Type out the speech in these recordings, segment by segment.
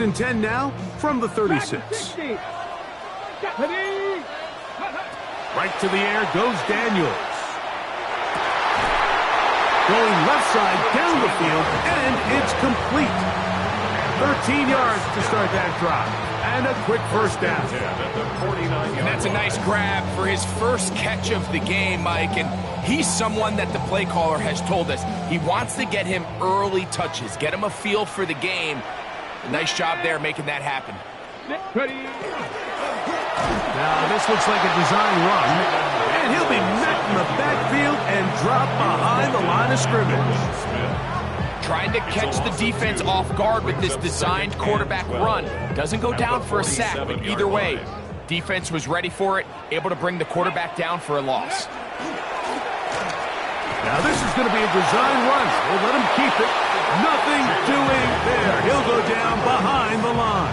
and 10 now from the 36. Right to the air goes Daniels. Going left side down the field, and it's complete. 13 yards to start that drive. And a quick first down. And that's a nice grab for his first catch of the game, Mike. And he's someone that the play caller has told us he wants to get him early touches, get him a feel for the game. Nice job there making that happen. Now this looks like a design run, and he'll be met in the backfield and dropped behind the line of scrimmage. Trying to catch the defense off guard with this designed quarterback run. Doesn't go down for a sack, but either way, defense was ready for it, able to bring the quarterback down for a loss. Now this is going to be a design run. We'll let him keep it. Nothing doing there. He'll go down behind the line.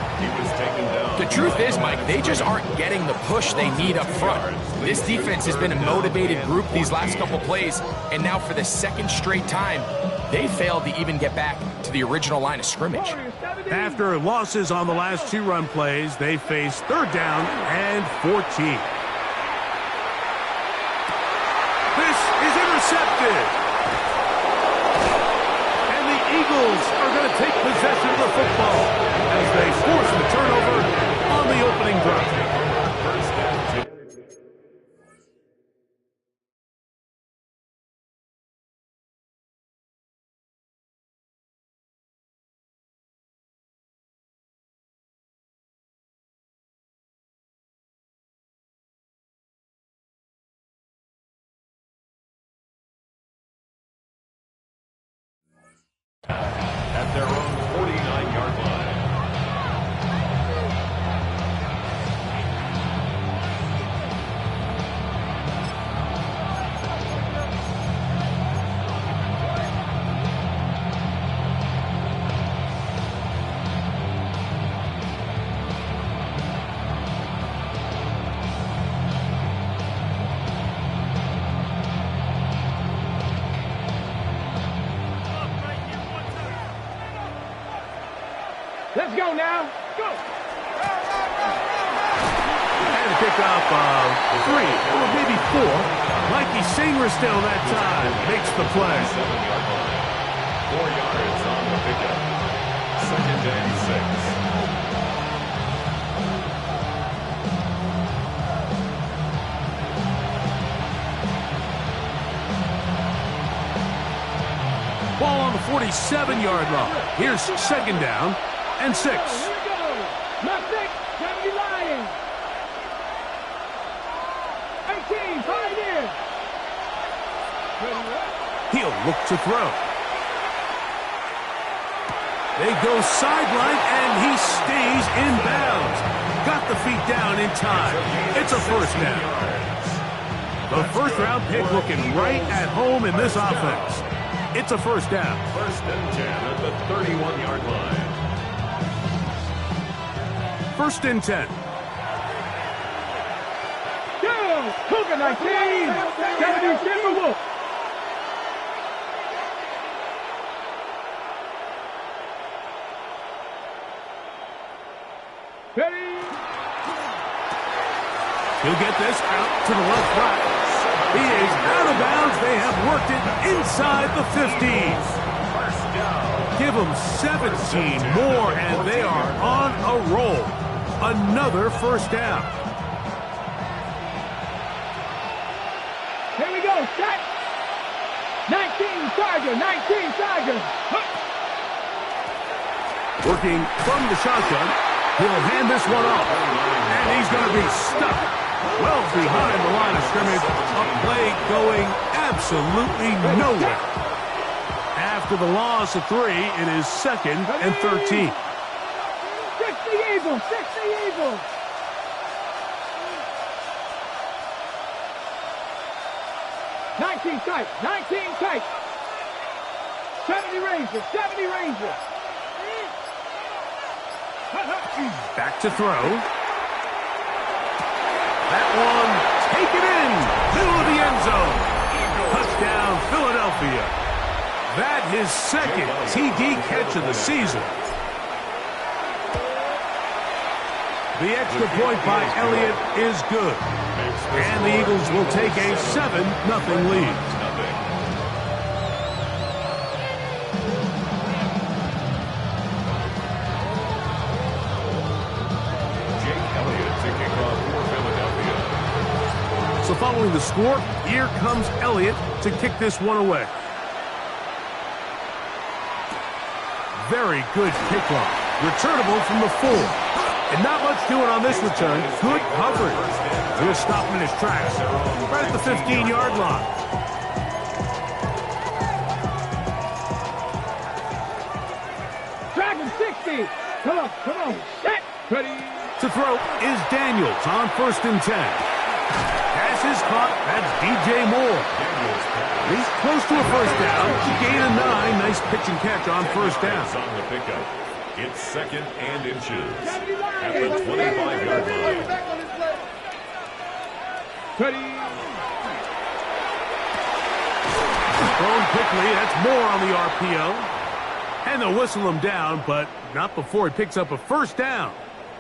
The truth is, Mike, they just aren't getting the push they need up front. This defense has been a motivated group these last couple plays, and now for the second straight time, they failed to even get back to the original line of scrimmage. After losses on the last two run plays, they face third down and 14. This is intercepted. And the Eagles are going to take possession of the football as they force the turnover on the opening drive. At their own 49-yard line. Let's go now. Go. And pick up 3 or maybe 4. Mikey Sainristil that time makes the play. 7-yard line. 4 yards on the pickup. 2nd and 6. Ball on the 47-yard line. Here's 2nd down and 6. Here we go. Left 6. Kennedy Lions. 18. Pioneer. He'll look to throw. They go sideline, and he stays in bounds. Got the feet down in time. It's a first down. The first-round pick looking right at home in this offense. It's a first down. 1st and 10 at the 31-yard line. 1st and 10. Go. Cougar 19. Kennedy Timberwolf. Ready. He'll get this out to the left side. He is out of bounds. They have worked it inside the 50. Give them 17 more, and they are on a roll. Another first down. Here we go. Set. 19 Tiger. 19 Tiger. Working from the shotgun. He'll hand this one off. And he's going to be stuck well behind the line of scrimmage. A play going absolutely nowhere. After the loss of 3, it is 2nd and 13. 60 Eagles. 60 Eagles. Tight. 19 tight. 70 Rangers. 70 Rangers. Back to throw. That one taken in. Middle of the end zone. Touchdown, Philadelphia. That his 2nd TD catch of the season. The extra point by Elliott is good. And the Eagles will take a 7-0 lead. So following the score, here comes Elliott to kick this one away. Very good kickoff. Returnable from the 4. And not much doing on this return. Good coverage. He'll stop him in his tracks. Right at the 15-yard line. Dragon 60. Come on. Set. Ready. To throw is Daniels on 1st and 10. Pass is caught. That's DJ Moore. He's close to a first down. Gain of 9. Nice pitch and catch on first down. On the pickup. It's 2nd and inches at the 25-yard line. Ready. Thrown quickly. That's Moore on the RPO. And they'll whistle him down, but not before he picks up a first down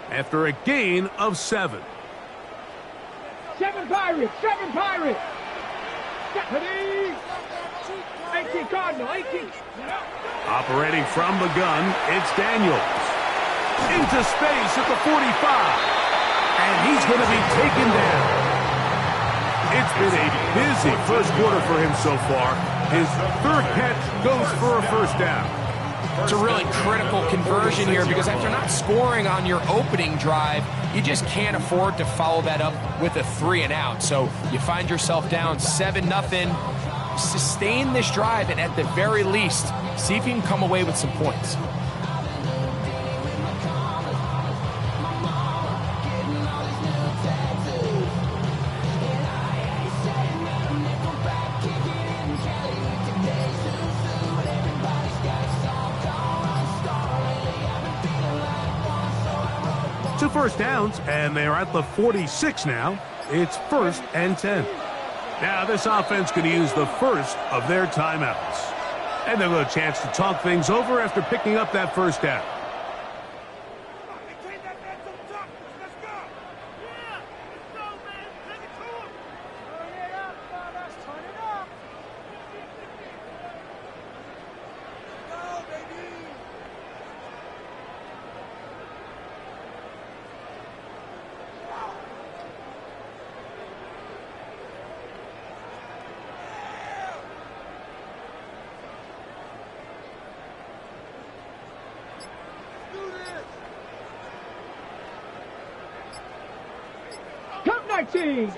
after a gain of 7. 7 Pirates. Ready. 18 Cardinal. 18. Operating from the gun, it's Daniels. Into space at the 45. And he's going to be taken down. It's been a busy first quarter for him so far. His 3rd catch goes for a first down. It's a really critical conversion here because after not scoring on your opening drive, you just can't afford to follow that up with a 3 and out. So you find yourself down 7-0. Sustain this drive and at the very least, see if you can come away with some points. Two first downs, and they're at the 46 now. It's 1st and 10. Now this offense can use the first of their timeouts. And they'll get a chance to talk things over after picking up that first down.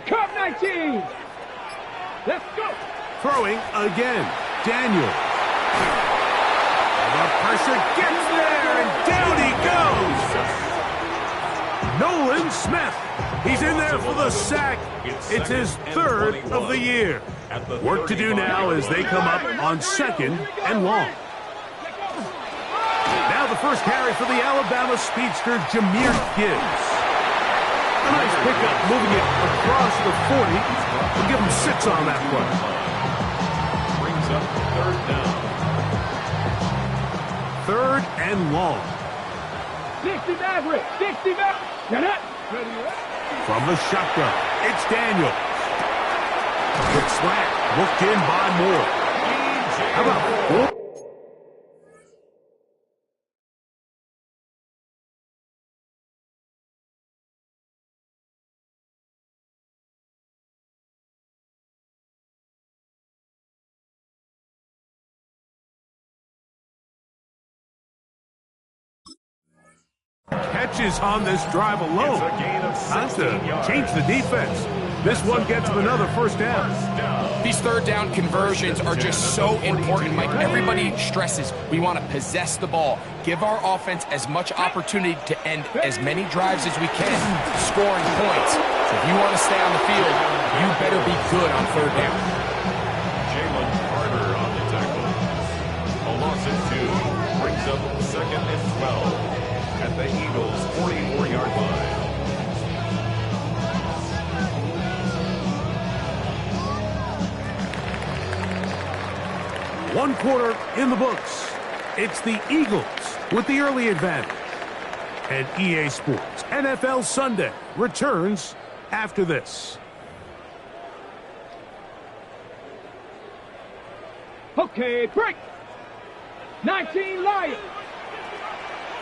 Cup 19. Let's go. Throwing again. Daniel. And the pressure gets there, and down he goes. Nolan Smith. He's in there for the sack. It's his 3rd of the year. Work to do now as they come up on 2nd and long. Now the first carry for the Alabama speedster, Jahmyr Gibbs. A nice pickup, moving it across the 40. We'll give him 6 on that play. Brings up 3rd down. 3rd and long. 60 Maverick. Get it. From the shotgun, it's Daniel. Quick slant, looked in by Moore. How about 4? Catches on this drive alone. Time to change the defense. This one gets him another first down. These 3rd down conversions are just so important, Mike. Everybody stresses we want to possess the ball, give our offense as much opportunity to end as many drives as we can, scoring points. So if you want to stay on the field, you better be good on 3rd down. Jalen Carter on the tackle. A loss of 2 brings up 2nd and 12 at the Eagles' 44-yard line. One quarter in the books. It's the Eagles with the early advantage. And EA Sports NFL Sunday returns after this. Okay, break. 19 Lions.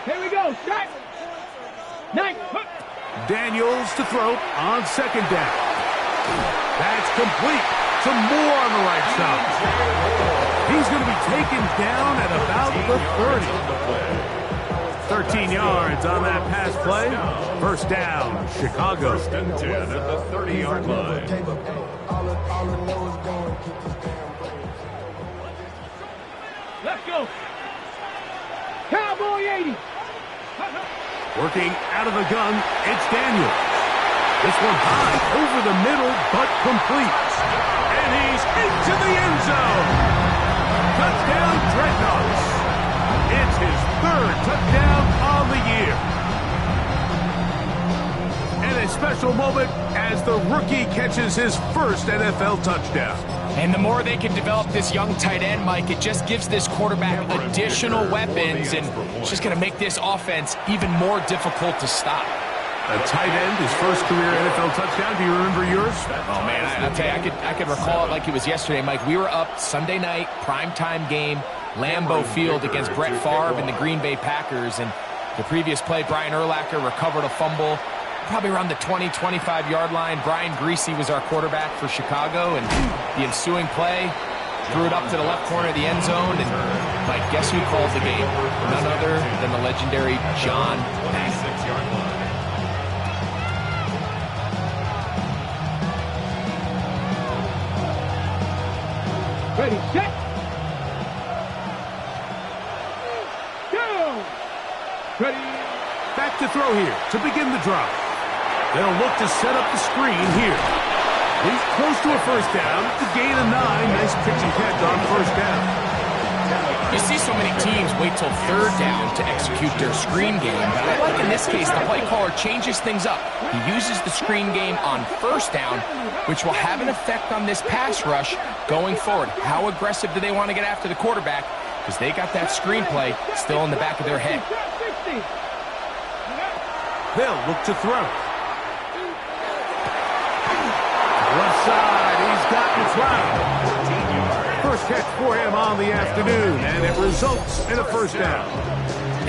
Here we go. Shot. 9. Daniels to throw on second down. That's complete. Some more on the right side. He's going to be taken down at about the 30. 13 yards on that pass play. First down, Chicago. First and 10 at the 30-yard line. Let's go. Cowboy 80. Working out of the gun, it's Daniels. This one high over the middle, but complete. And he's into the end zone. Touchdown, Dreadnoughts. It's his third touchdown on the year. And a special moment as the rookie catches his first NFL touchdown. And the more they can develop this young tight end, Mike, it just gives this quarterback additional weapons, and it's just going to make this offense even more difficult to stop. A tight end, his first career NFL touchdown. Do you remember yours? Oh, man, I'll tell you, I could recall it like it was yesterday, Mike. We were up Sunday night, primetime game, Lambeau Field against Brett Favre and the Green Bay Packers. And the previous play, Brian Urlacher recovered a fumble probably around the 20, 25-yard line. Brian Greasy was our quarterback for Chicago, and the ensuing play threw it up to the left corner of the end zone. And, Mike, guess who called the game? None other than the legendary John Madden. 26-yard line. Ready, set. Go. Ready. Back to throw here to begin the drive. They'll look to set up the screen here. He's close to a first down. The gain of 9. Nice pitch and catch on first down. You see so many teams wait till third down to execute their screen game, but I like in this case the play caller changes things up. He uses the screen game on first down, which will have an effect on this pass rush going forward. How aggressive do they want to get after the quarterback? Because they got that screen play still in the back of their head. They'll look to throw. Left side, he's got McLeod. First catch for him on the afternoon, and it results in a first down.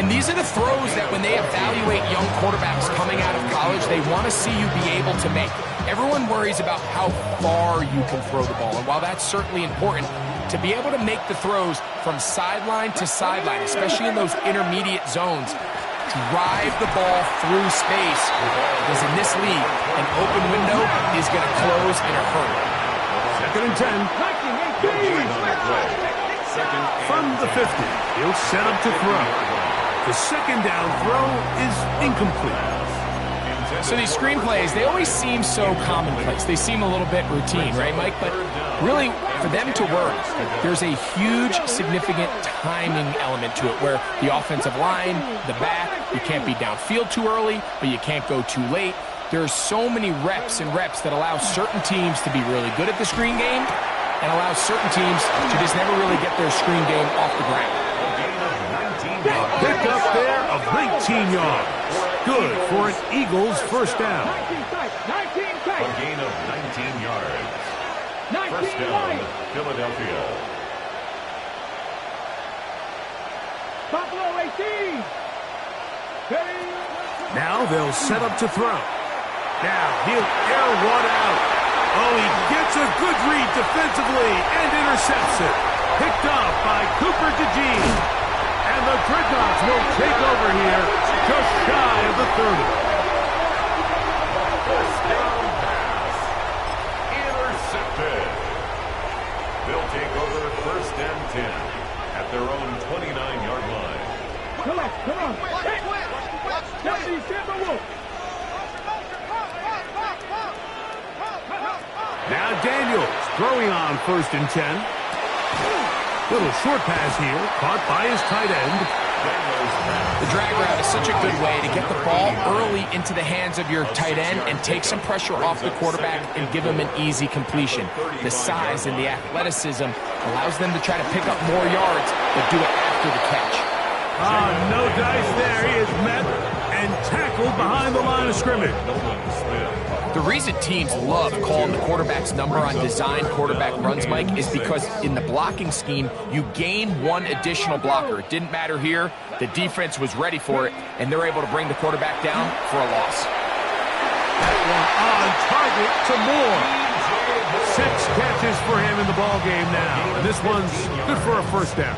And these are the throws that when they evaluate young quarterbacks coming out of college, they want to see you be able to make. Everyone worries about how far you can throw the ball, and while that's certainly important, to be able to make the throws from sideline to sideline, especially in those intermediate zones, drive the ball through space, because in this league, an open window is going to close in a hurry. Second and 10. From the 50, he'll set up to throw. The second down throw is incomplete. So these screenplays, they always seem so commonplace. They seem a little bit routine, right, Mike? But really, for them to work, there's a huge, significant timing element to it where the offensive line, the back, you can't be downfield too early, but you can't go too late. There's so many reps and reps that allow certain teams to be really good at the screen game and allow certain teams to just never really get their screen game off the ground. Pick up there of 19 yards. Good for an Eagles first down. A gain of 19 yards. First down, Philadelphia. Buffalo 18. Now they'll set up to throw. Now he'll air one out. Oh, he gets a good read defensively and intercepts it. Picked up by Cooper DeJean. And the Dreadnoughts will take over here just shy of the 30. First down pass. Intercepted. They'll take over first and 10 at their own 29-yard line. Come on. Deputy Timberwolf. Now Daniels throwing on first and 10. Little short pass here, caught by his tight end. The drag route is such a good way to get the ball early into the hands of your tight end and take some pressure off the quarterback and give him an easy completion. The size and the athleticism allows them to try to pick up more yards, but do it after the catch. No dice there. He is met and tackled behind the line of scrimmage. The reason teams love calling the quarterback's number on designed quarterback runs, Mike, is because in the blocking scheme, you gain one additional blocker. It didn't matter here. The defense was ready for it, and they're able to bring the quarterback down for a loss. That one on target to Moore. 6 catches for him in the ball game now, and this one's good for a first down.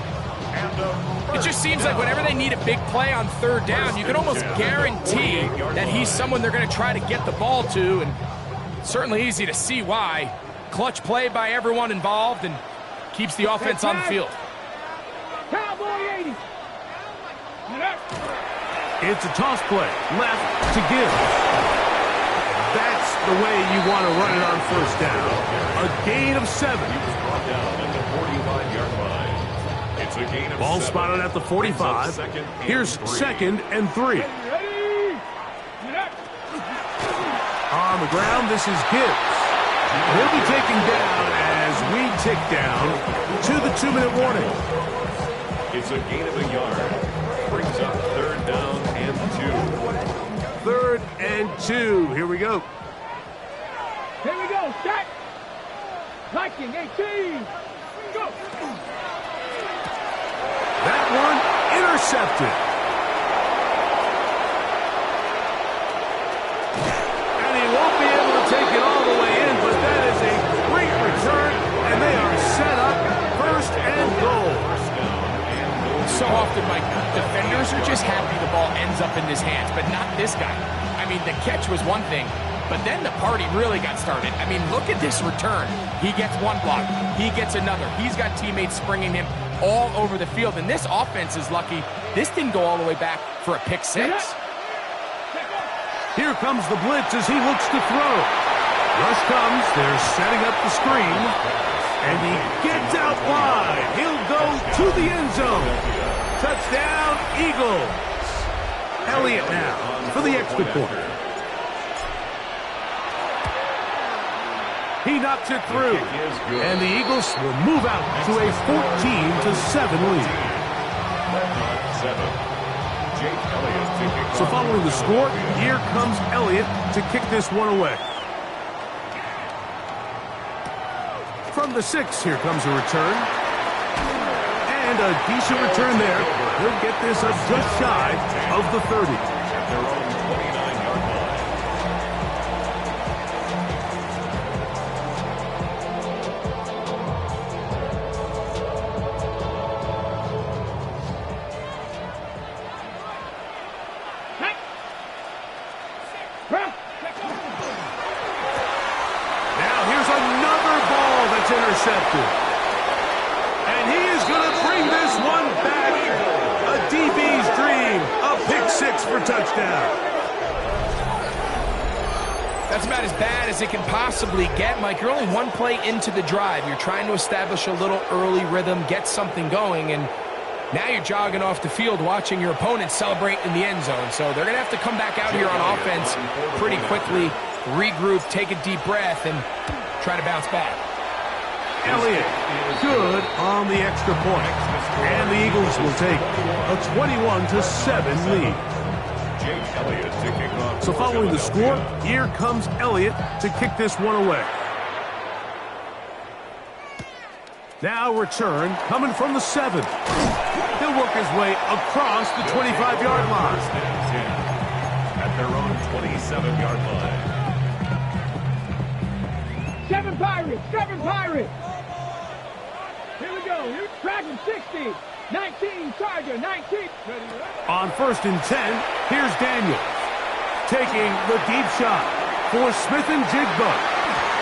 It just seems like whenever they need a big play on third down, you can almost guarantee that he's someone they're going to try to get the ball to, and certainly easy to see why. Clutch play by everyone involved and keeps the offense on the field. Cowboy 80. It's a toss play, left to give. That's the way you want to run it on first down. A gain of 7. Brought down at the 45-yard line. It's a gain of Ball 7. spotted at the 45. Here's 2nd and 3. On the ground, this is Gibbs. He'll be taken down as we tick down to the 2-minute warning. It's a gain of a yard. Brings up 3rd down and 2. 3rd and 2. Here we go. Here we go. Stack. Viking 18. Go. That one intercepted. And he won't be able to take it all the way in, but that is a great return, and they are set up 1st and goal. So often, Mike, defenders are just happy the ball ends up in his hands, but not this guy. I mean, the catch was one thing, but then the party really got started. I mean, look at this return. He gets one block. He gets another. He's got teammates springing him all over the field, and this offense is lucky this didn't go all the way back for a pick 6. Here comes the blitz as he looks to throw. Rush comes. They're setting up the screen. And he gets out wide. He'll go to the end zone. Touchdown, Eagles. Elliott now for the extra point. He knocks it through. And the Eagles will move out to a 14-7 lead. So following the score, here comes Elliott to kick this one away. From the 6, here comes a return. And a decent return there. He'll get this up just shy of the 30. At their own 29-yard line. Now here's another ball that's intercepted. And he is going to bring this one back. A DB's dream. A pick 6 for touchdown. That's about as bad as it can possibly get, Mike. You're only one play into the drive. You're trying to establish a little early rhythm, get something going, and now you're jogging off the field watching your opponent celebrate in the end zone. So they're going to have to come back out here on offense pretty quickly, regroup, take a deep breath, and try to bounce back. Elliott, good on the extra point. And the Eagles will take a 21-7 lead. So following the score, here comes Elliott to kick this one away. Now return coming from the 7. He'll work his way across the 25-yard line. At their own 27-yard line. 7 Pirates. 7 Pirates. Here we go. Here's Dragon 60. 19 Charger. 19. On 1st and 10, here's Daniels taking the deep shot for Smith and Jigba.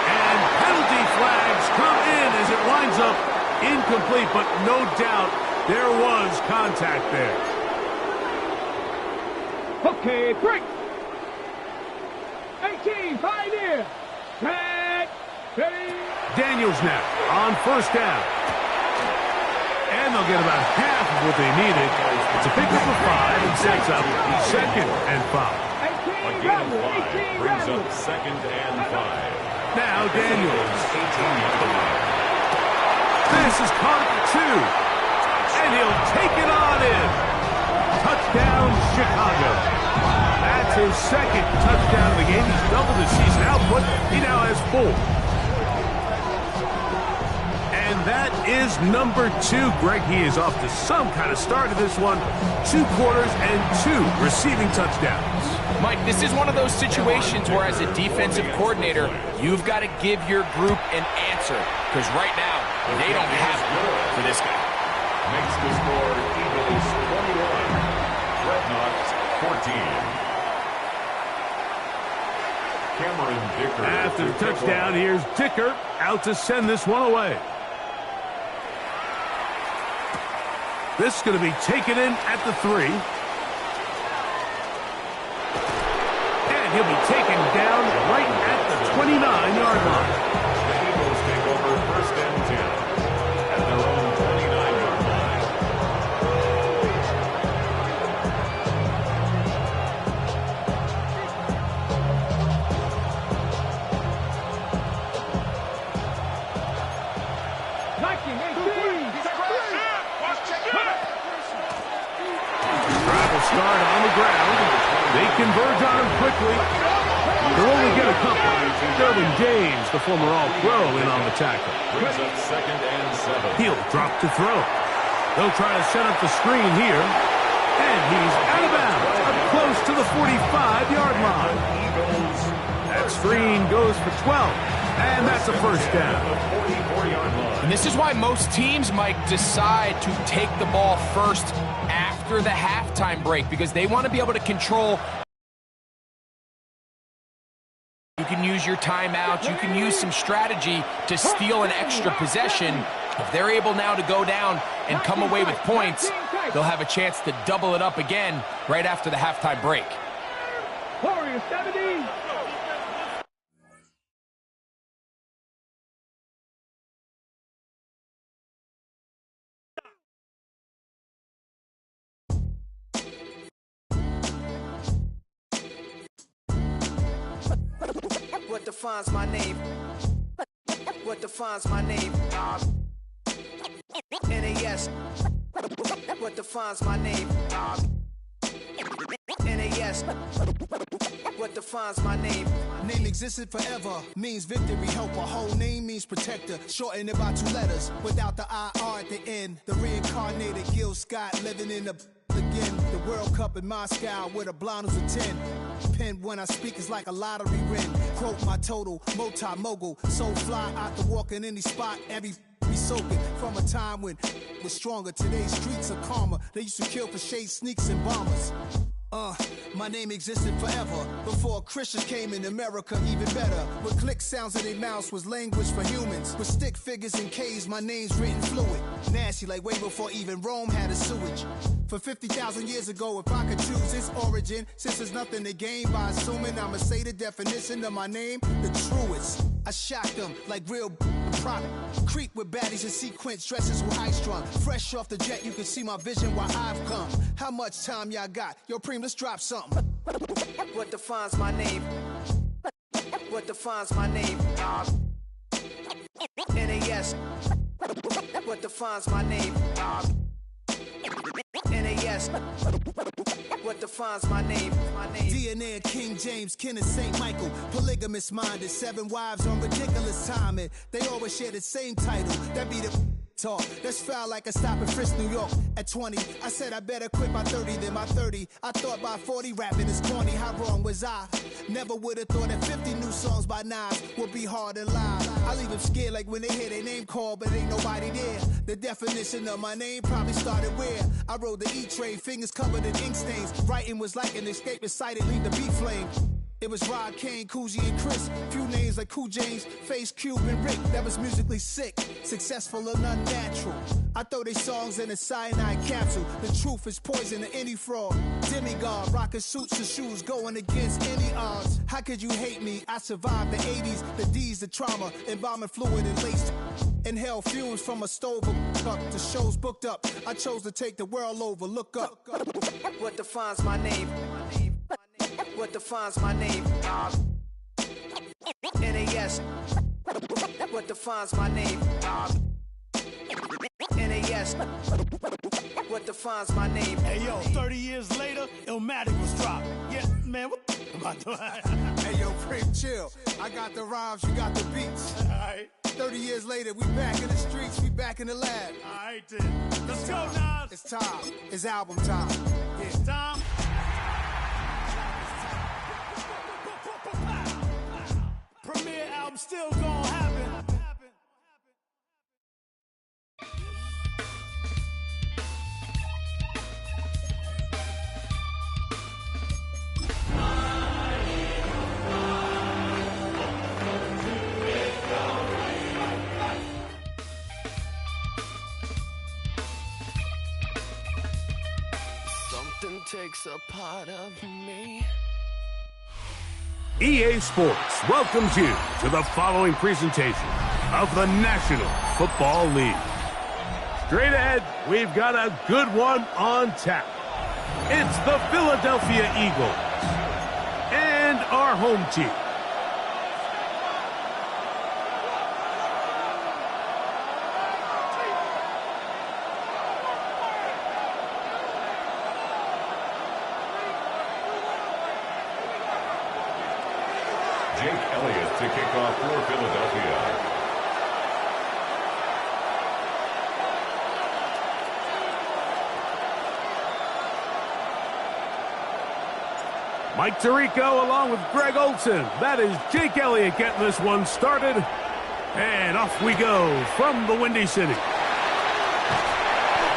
And penalty flags come in as it winds up incomplete, but no doubt there was contact there. Okay, break. 18 Pioneer. Track. Daniels now on 1st down. And they'll get about half of what they needed. It's a pickup of 5 and sets up 2nd and 5. A gain of 5 brings up 2nd and 5. Now Daniels. This is caught at the 2. And he'll take it on in. Touchdown, Chicago. That's his second touchdown of the game. He's doubled his season output. He now has 4. And that is number 2. Greg, he is off to some kind of start of this one. 2 quarters and 2 receiving touchdowns. Mike, this is one of those situations where as a defensive coordinator, you've got to give your group an answer. Because right now, they don't have it for this guy. Makes the score Eagles 21, Dreadnoughts 14. Cameron Dicker. After the touchdown, here's Dicker out to send this one away. This is going to be taken in at the 3. And he'll be taken down right at the 29-yard line. The Eagles take over 1st and 10 at their own 29-yard line. Travel start on the ground. They converge on him quickly. They'll only get a couple. Derwin James, the former All-Pro, in on the tackle. Brings up 2nd and 7. He'll drop to throw. They'll try to set up the screen here. And he's out of bounds, up close to the 45-yard line. Eagles. That screen goes for 12. And that's a first down. The 44-yard line. And this is why most teams, Mike, decide to take the ball first after the halftime break, because they want to be able to control. You can use your timeout. You can use some strategy to steal an extra possession. If they're able now to go down and come away with points, they'll have a chance to double it up again right after the halftime break. Warriors 70. What defines my name? What defines my name? NAS. What defines my name? NAS. What defines my name? Name existed forever, means victory, helper. Whole name means protector, shortened it by 2 letters, without the IR at the end. The reincarnated Gil Scott, living in the again. The World Cup in Moscow, with a blind who's a 10. Pen when I speak is like a lottery win. Quote my total, multi-mogul, so fly out the walk in any spot, every be soaking from a time when was stronger. Today's streets are calmer. They used to kill for shade sneaks and bombers. My name existed forever before Christians came in America, even better. With click sounds in their mouths was language for humans. With stick figures and K's, my name's written fluid. Nasty like way before even Rome had a sewage. For 50,000 years ago, if I could choose its origin, since there's nothing to gain by assuming I'ma say the definition of my name, the truest. I shocked them like real product. Creep with baddies in sequence, dresses with high strung. Fresh off the jet, you can see my vision where I've come. How much time y'all got? Yo, Preem, let's drop something. What defines my name? What defines my name? NAS. What defines my name? NAS. What defines my name? DNA of King James, kin of St. Michael. Polygamous minded, 7 wives on ridiculous timing. They always share the same title. That be the talk. That's foul like a stop in Frisk, New York. At 20, I said I better quit by 30 than by 30. I thought by 40 rapping is corny. How wrong was I? Never would have thought that 50 new songs by Nas would be hard to live. I leave them scared like when they hear their name called, but ain't nobody there. The definition of my name probably started where I rode the E-train, fingers covered in ink stains. Writing was like an escape excited, leave the beat flame. It was Rod, Kane, Coogee, and Chris. Few names like Cool James, Face, Cube, and Rick. That was musically sick, successful and unnatural. I throw they songs in a cyanide capsule. The truth is poison to any fraud. Demigod, rocking suits and shoes, going against any odds. How could you hate me? I survived the 80s, the D's, the trauma, embalming fluid and laced. Inhale fumes from a stove up to shows booked up. I chose to take the world over. Look up. What defines my name? What defines my name? NAS. What defines my name? NAS. What defines my name? Hey yo, 30 years later, Illmatic was dropped. Yeah, man, what the Hey, yo, Prim, chill. I got the rhymes, you got the beats. All right. 30 years later, we back in the streets, we back in the lab. All right, then. Let's go, Nas. It's time. It's album time. Yeah. Tom. Premiere album still gonna happen. Something takes a part of me. EA Sports welcomes you to the following presentation of the National Football League. Straight ahead, we've got a good one on tap. It's the Philadelphia Eagles and our home team. Jake Elliott to kick off for Philadelphia. Mike Tirico along with Greg Olson. That is Jake Elliott getting this one started. And off we go from the Windy City.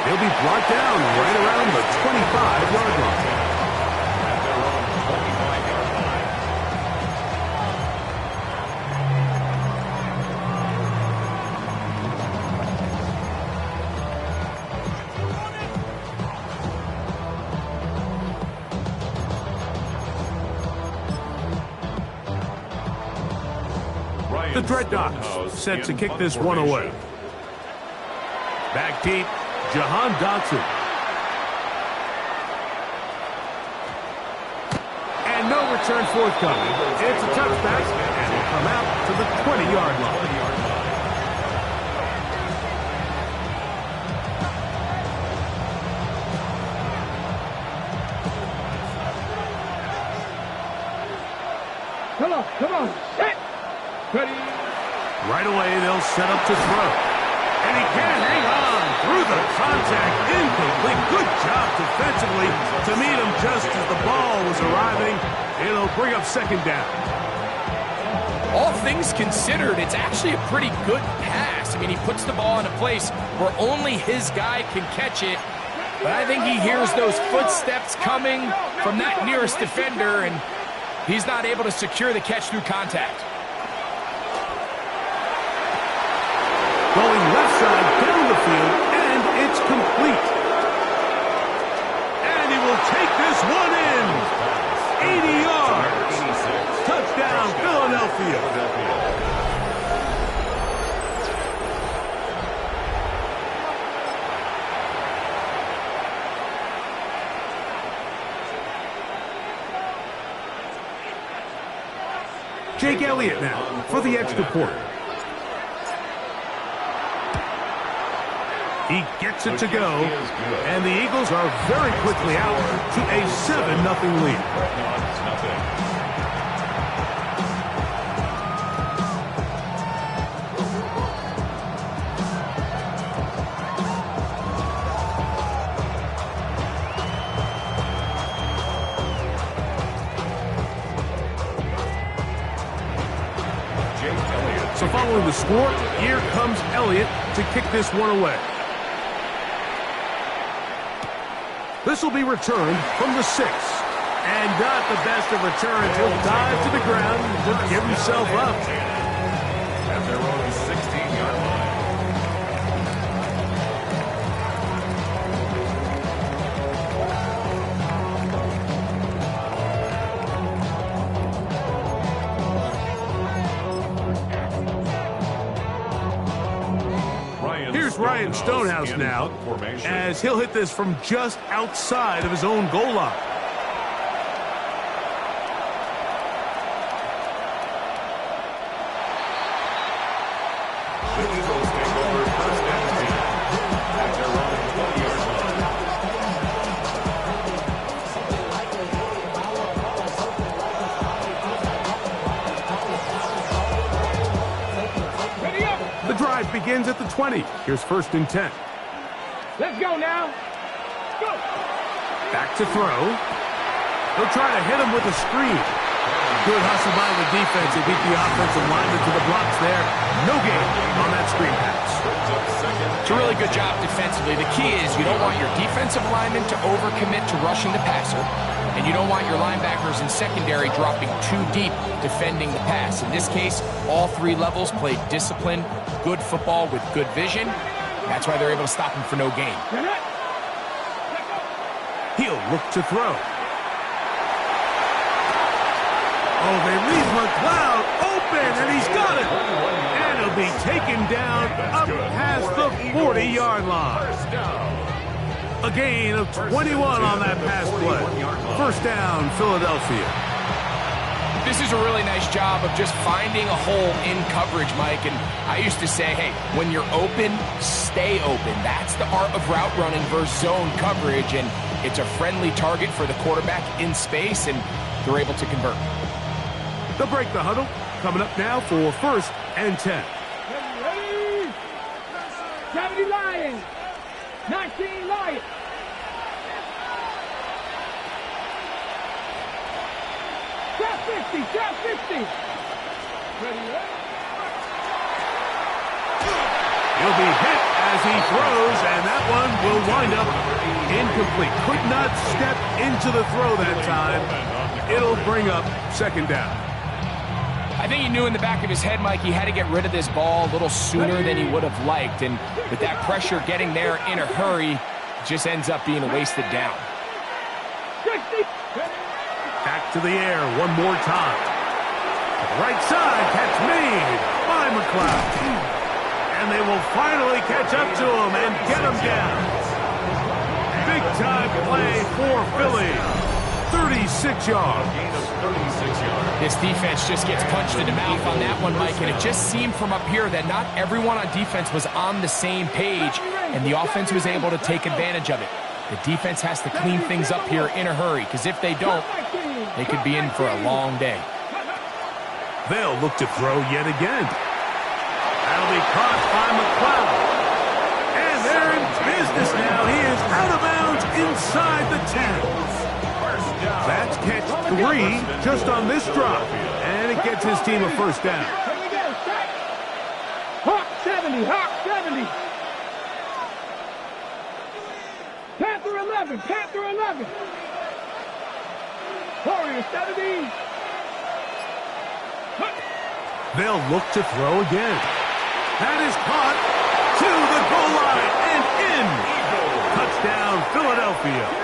He'll be brought down right around the 25-yard line. At their own 25-yard line. The Dreadnoughts set to kick this one away. Back deep, Jahan Dotson. And no return forthcoming. It's a touchback, and will come out to the 20-yard line. Come on, set. Ready. Right away, they'll set up to throw. And he can hang on through the contact. Incomplete. Good job defensively to meet him just as the ball was arriving. It'll bring up second down. All things considered, it's actually a pretty good pass. I mean, he puts the ball in a place where only his guy can catch it. But I think he hears those footsteps coming from that nearest defender, and he's not able to secure the catch through contact. Going left side down the field, and it's complete. And he will take this one in. 80 yards. Touchdown, Philadelphia. Jake Elliott now for the extra point. He gets it to go, and the Eagles are very quickly out to a 7-0 lead. So following the score, here comes Elliott to kick this one away. This will be returned from the 6. And not the best of returns. He'll dive to the ground to give himself up. At their own 16-yard line. Here's Ryan Stonehouse now, as he'll hit this from just outside of his own goal line. The Eagles take over first and 10 at their own 20-yard line. The drive begins at the 20. Here's 1st and 10. Let's go now. Go. Back to throw. They'll try to hit him with a screen. Good hustle by the defense. They beat the offensive lineman to the blocks there. No gain on that screen pass. It's a really good job defensively. The key is you don't want your defensive lineman to overcommit to rushing the passer, and you don't want your linebackers in secondary dropping too deep defending the pass. In this case, all 3 levels played disciplined, good football with good vision. That's why they're able to stop him for no gain. He'll look to throw. Oh, they leave McLeod open, and he's got it. And he'll be taken down up past the 40-yard line. A gain of 21 on that pass play. 1st down, Philadelphia. This is a really nice job of just finding a hole in coverage, Mike. And I used to say, hey, when you're open, stay open. That's the art of route running versus zone coverage. And it's a friendly target for the quarterback in space, and they're able to convert. They'll break the huddle. Coming up now for 1st and 10. Ready? 70 Lions. 19 Lions. Top 50. Top 50. Ready? He'll be hit as he throws, and that one will wind up incomplete. Could not step into the throw that time. It'll bring up 2nd down. I think he knew in the back of his head, Mike, he had to get rid of this ball a little sooner than he would have liked. And with that pressure getting there in a hurry, it just ends up being a wasted down. Back to the air one more time. Right side, catch made by McLeod. And they will finally catch up to him and get him down. Big time play for Philly. 36 yards. This defense just gets punched in the mouth on that one, Mike, and it just seemed from up here that not everyone on defense was on the same page, and the offense was able to take advantage of it. The defense has to clean things up here in a hurry, because if they don't, they could be in for a long day. They'll look to throw yet again. That'll be caught by McLeod. And they're in business now. He is out of bounds inside the 10. That's catch 3 just on this drop. And it gets his team a 1st down. Here we go. Hawk 70. Hawk 70. Panther 11. Panther 11. Warrior 70. They'll look to throw again. That is caught to the goal line and in. Touchdown, Philadelphia.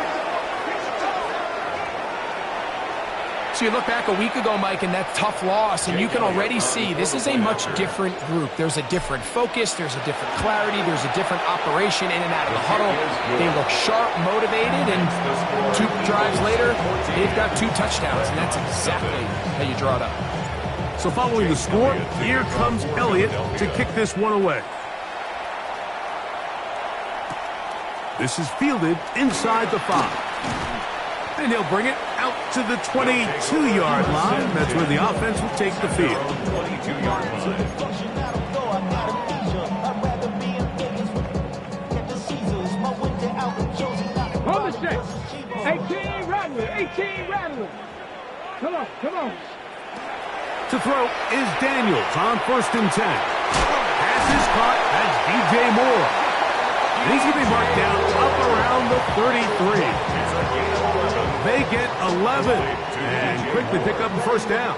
So you look back a week ago, Mike, and that tough loss, and you can already see this is a much different group. There's a different focus, there's a different clarity, there's a different operation in and out of the huddle. They look sharp, motivated, and 2 drives later, they've got 2 touchdowns, and that's exactly how you draw it up. So following the score, here comes Elliott to kick this one away. This is fielded inside the 5. And he'll bring it out to the 22-yard line. That's where the offense will take the field. 22-yard line. On the 6. 18 Rattler. 18 Rattler. Come on. Come on. To throw is Daniels on 1st and 10. Pass is caught. That's DJ Moore. And he's going to be marked down up around the 33. They get 11 and quickly pick up a 1st down.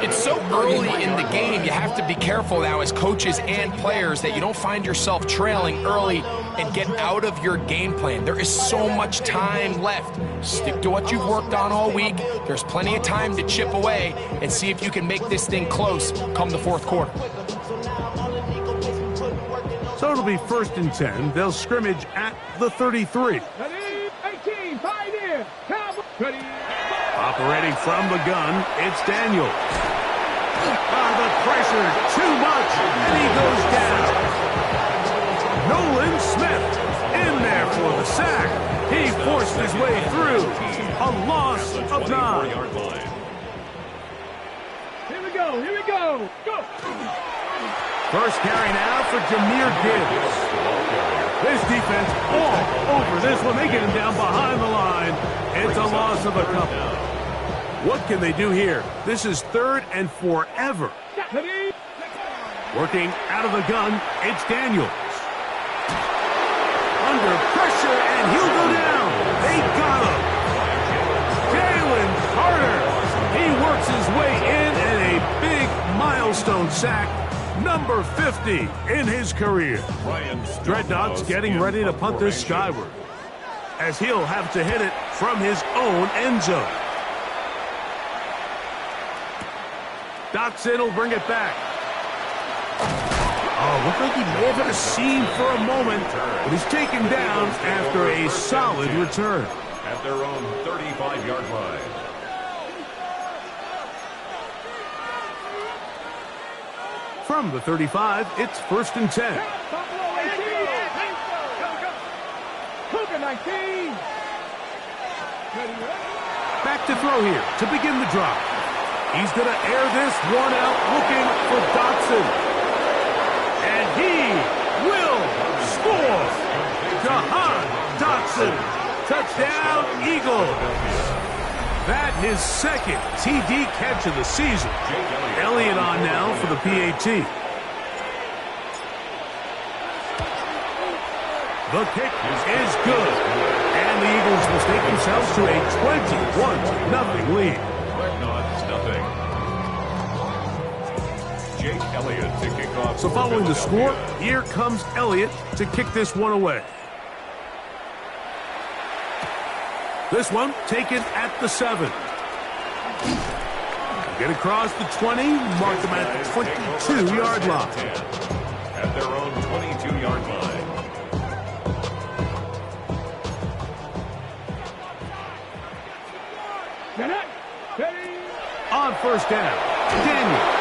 It's so early in the game, you have to be careful now as coaches and players that you don't find yourself trailing early and get out of your game plan. There is so much time left. Stick to what you've worked on all week. There's plenty of time to chip away and see if you can make this thing close come the 4th quarter. So it'll be 1st and 10. They'll scrimmage at the 33. Ready? 18. Pioneer. Cowboy. Ready? Operating from the gun, it's Daniels. The pressure, too much, and he goes down. Nolan Smith in there for the sack. He forced his way through. A loss of 9. Here we go. Here we go. Go. First carry now for Jahmyr Gibbs. This defense all over this one. They get him down behind the line. It's a loss of a couple. What can they do here? This is 3rd and forever. Working out of the gun, it's Daniels. Under pressure, and he'll go down. They got him. Jalen Carter. He works his way in, and a big milestone sack. Number 50 in his career. Dreadnought's getting ready to punt this skyward, as he'll have to hit it from his own end zone. Dotson will bring it back. Oh, looked like he may have hit a seam for a moment, but he's taken down after a solid return. At their own 35-yard line. From the 35, it's 1st and 10. Back to throw here to begin the drive. He's going to air this one out, looking for Dotson. And he will score. Jahan Dotson. Touchdown, Eagles. That his 2nd TD catch of the season. Elliott on now for the PAT. The kick is good. And the Eagles will stake themselves to a 21-0 lead. Jake Elliott to kick off. So following the score, here comes Elliott to kick this one away. This one taken at the 7. Get across the 20, mark them at the 22-yard line. At their own 22-yard line. On 1st down, Daniels.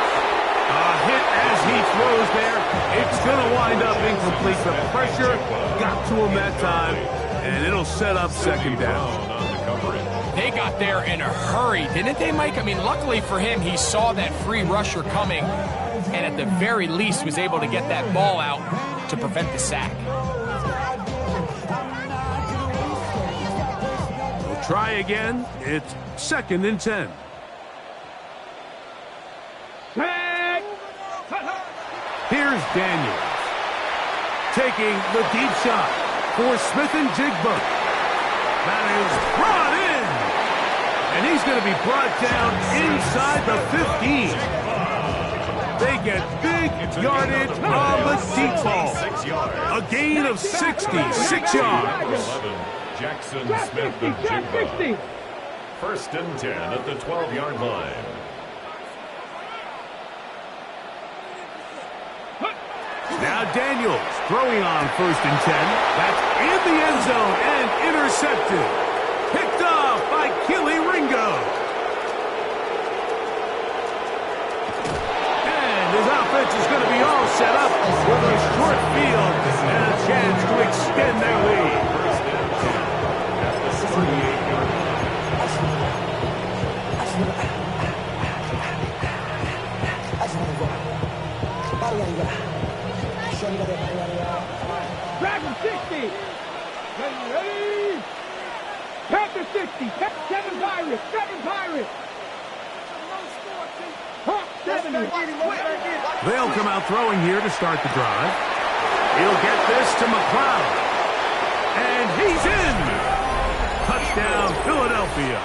A hit as he throws there. It's going to wind up incomplete. The pressure got to him that time, and it'll set up 2nd down. They got there in a hurry, didn't they, Mike? I mean, luckily for him, he saw that free rusher coming, and at the very least was able to get that ball out to prevent the sack. We'll try again. It's 2nd and 10. Here's Daniels taking the deep shot for Smith and Jigba. That is brought in, and he's going to be brought down inside the 15. They get big yardage on the deep ball. A gain of 66 yards. Jackson Smith and Jigba. 1st and 10 at the 12-yard line. Now Daniels throwing on 1st and 10. That's in the end zone and intercepted. Picked off by Keely Ringo. And his offense is going to be all set up with a short field and a chance to extend their lead. At the 38-yard line. Dragon 60. Ready? Panther 60. 7 Pirates. 7 Pirates. 70. They'll come out throwing here to start the drive. He'll get this to McLeod. And he's in. Touchdown, Philadelphia.